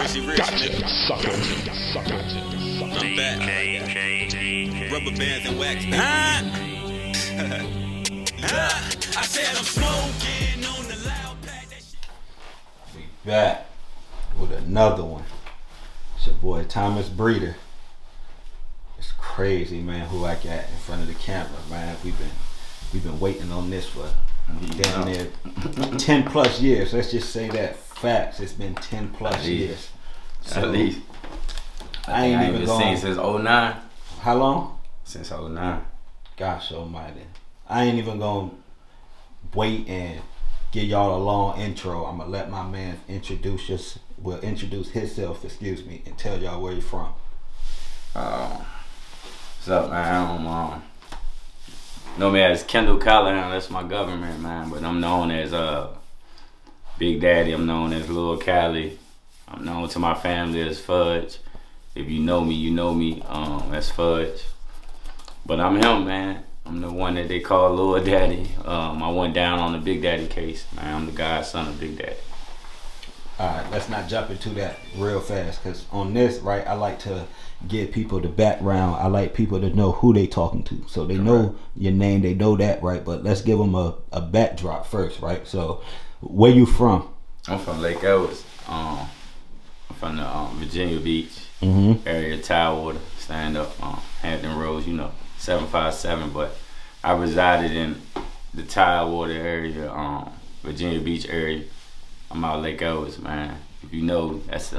Gotcha, sucker. I'm back. Rubber bands and wax. I said I'm smoking on the loud pack. We back with another one. It's your boy Thomas Breeder. It's crazy, man, who I got in front of the camera, man. We've been waiting on this for down there 10 plus years. Let's just say that facts. It's been 10 plus years. So, at least. I ain't even seen since 09. How long? Since 09. Gosh almighty. I ain't even gonna wait and give y'all a long intro. I'm gonna let my man introduce himself, and tell y'all where he's from. What's up, man? Know me as Kendall Callaham. That's my government, man. But I'm known as Big Daddy. I'm known as Lil Cali. I'm known to my family as Fudge. If you know me, you know me as Fudge. But I'm him, man. I'm the one that they call Lil Daddy. I went down on the Big Daddy case, man. I'm the godson of Big Daddy. Alright, let's not jump into that real fast, because on this, right, I like to give people the background. I like people to know who they talking to. So they know your name, they know that, right? But let's give them a backdrop first, right? So where you from? I'm from Lake Ellis. I'm from the Virginia Beach area, Tidewater, stand up, Hampton Roads, 757. But I resided in the Tidewater area, Virginia Beach area. I'm out Lake Ellis, man. If you know, that's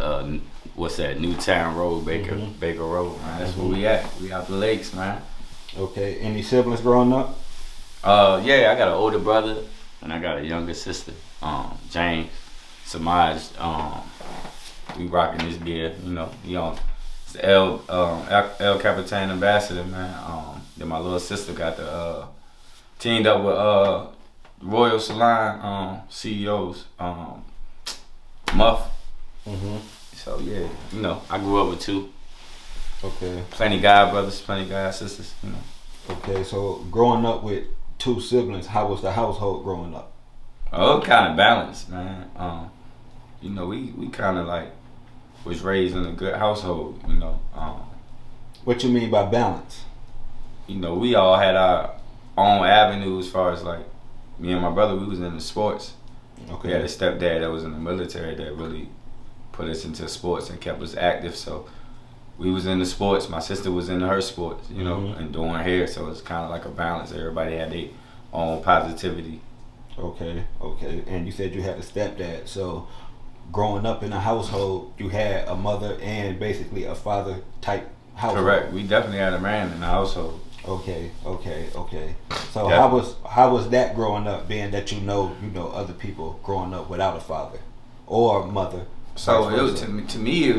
what's that? Newtown Road, Baker Road, man. That's where we at. We out the lakes, man. Okay. Any siblings growing up? Yeah, I got an older brother and I got a younger sister, James, Samaj. We rocking this gear, It's the El Capitan Ambassador, man. Then my little sister got the teamed up with Royal Salon CEOs, Muff. So yeah, I grew up with two. Okay. Plenty god brothers, plenty god sisters. Okay, so growing up with two siblings, how was the household growing up? Oh, kind of balanced, man. We kind of like was raised in a good household. What you mean by balance? We all had our own avenue as far as like me and my brother. We was in the sports. Okay. We had a stepdad that was in the military that really put us into sports and kept us active. So we was in the sports. My sister was in her sports, and doing hair. So it's kind of like a balance. Everybody had their own positivity. Okay. And you said you had a stepdad. So growing up in a household, you had a mother and basically a father type household. Correct. We definitely had a man in the household. Okay. So how was that growing up, being that you know other people growing up without a father or mother? So to me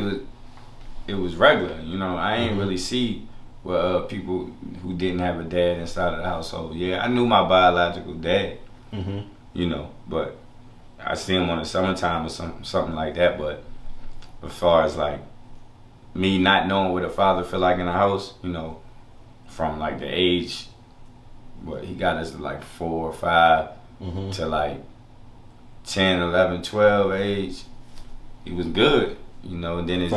it was regular. I ain't really see people who didn't have a dad inside of the household. Yeah, I knew my biological dad. But I see him on the summertime or something like that. But as far as like me not knowing what a father feel like in the house, from like the age, he got us to like 4 or 5 to like 10, 11, 12 age. He was good, and then it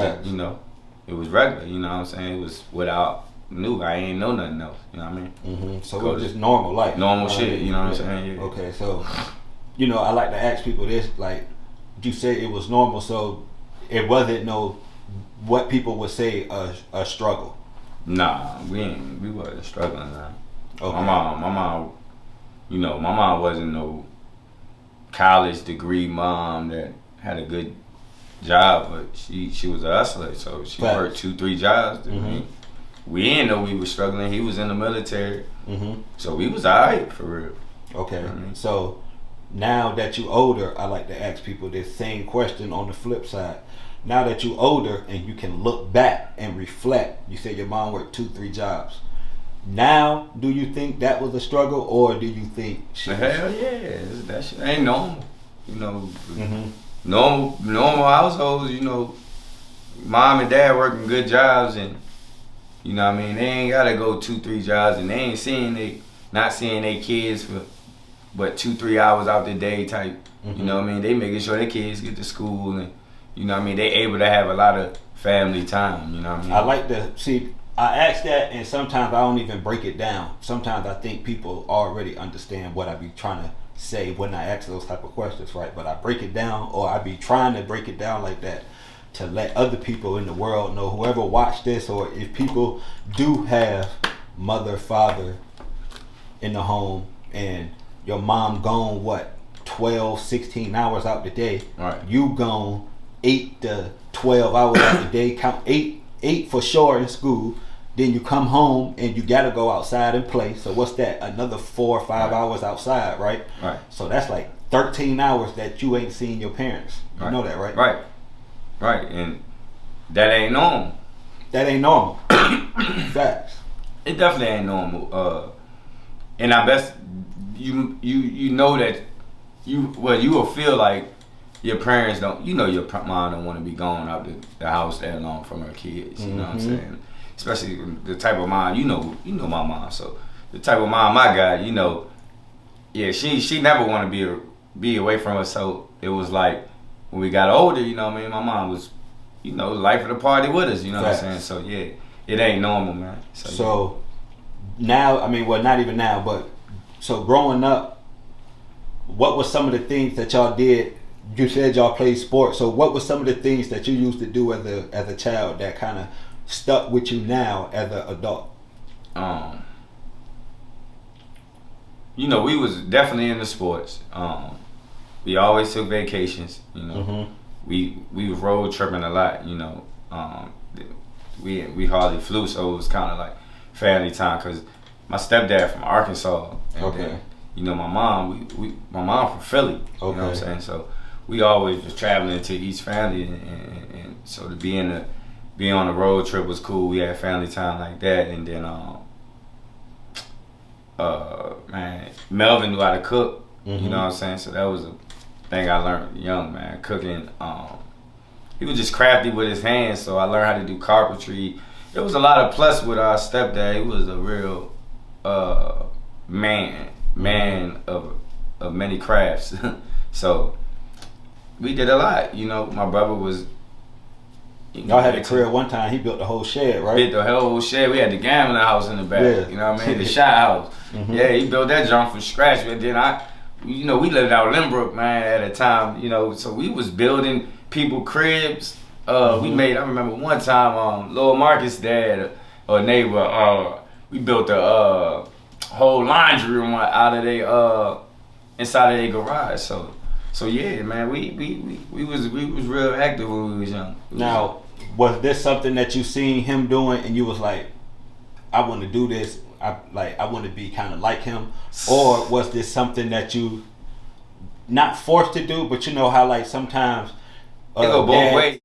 was regular, you know what I'm saying? It was without I ain't know nothing else, you know what I mean? So it was just normal life. Normal shit, you know what I'm saying? Yeah. Okay, so, I like to ask people this, like, you say it was normal, so it wasn't what people would say a struggle. Nah, we wasn't struggling, man. Okay. My mom wasn't no college degree mom that had a good job, but she was a hustler, so she worked 2-3 jobs. We didn't know we were struggling. He was in the military, so we was alright for real. Okay, so now that you older, I like to ask people this same question on the flip side. Now that you older and you can look back and reflect, you said your mom worked 2-3 jobs. Now, do you think that was a struggle, or do you think hell yeah, that shit ain't normal. Normal households, mom and dad working good jobs, and they ain't gotta go 2-3 jobs, and they ain't not seeing their kids for but 2-3 hours out the day type. They making sure their kids get to school and You know what I mean? They able to have a lot of family time. You know what I mean? I like to see. I ask that, and sometimes I don't even break it down. Sometimes I think people already understand what I be trying to say when I ask those type of questions, right? But I break it down, or I be trying to break it down like that to let other people in the world know, whoever watch this, or if people do have mother, father in the home, and your mom gone, what, 12, 16 hours out the day, right? You gone 8 to 12 hours out the day, count 8 for sure in school. Then you come home and you gotta go outside and play. So what's that? Another 4 or 5 hours outside, right? Right. So that's like 13 hours that you ain't seen your parents. You know that, right? Right. Right. And that ain't normal. That ain't normal. Facts. It definitely ain't normal. And I best you know that you will feel like your parents don't. You know your mom don't want to be gone out the house that long from her kids. You know what I'm saying? Especially the type of mom, you know my mom. So the type of mom I got, you know, yeah, she never want to be away from us. So it was like when we got older, you know what I mean, my mom was, you know, life of the party with us. You know what I'm saying? So yeah, it ain't normal, man. So now, I mean, well, not even now, but so growing up, what were some of the things that y'all did? You said y'all played sports. So what were some of the things that you used to do as a child that kind of stuck with you now as an adult? You know, we was definitely into sports. We always took vacations. You know, we was road tripping a lot. You know, we hardly flew, so it was kind of like family time. Cause my stepdad from Arkansas, and then, you know, my mom from Philly. You know what I'm saying? So we always was traveling to each family, and so to be on the road trip was cool. We had family time like that, and then man, Melvin knew how to cook. You know what I'm saying? So that was a thing I learned young, man. Cooking. He was just crafty with his hands, so I learned how to do carpentry. There was a lot of plus with our stepdad. He was a real man of many crafts. So we did a lot. You know, my brother was. Y'all had a crib one time. He built the whole shed, right? Built the whole shed. We had the gambling house in the back. Yeah. You know what I mean? The shot house. Yeah, he built that junk from scratch. But then you know, we lived out Lynbrook, man, at a time. You know, so we was building people cribs. We made. I remember one time, Lil Marcus' dad, or neighbor, we built a whole laundry room out of inside of their garage. So yeah, man, we was real active when we was young. Now, was this something that you seen him doing and you was like, I want to do this, I want to be kind of like him? Or was this something that you not forced to do, but you know how like sometimes it go both ways.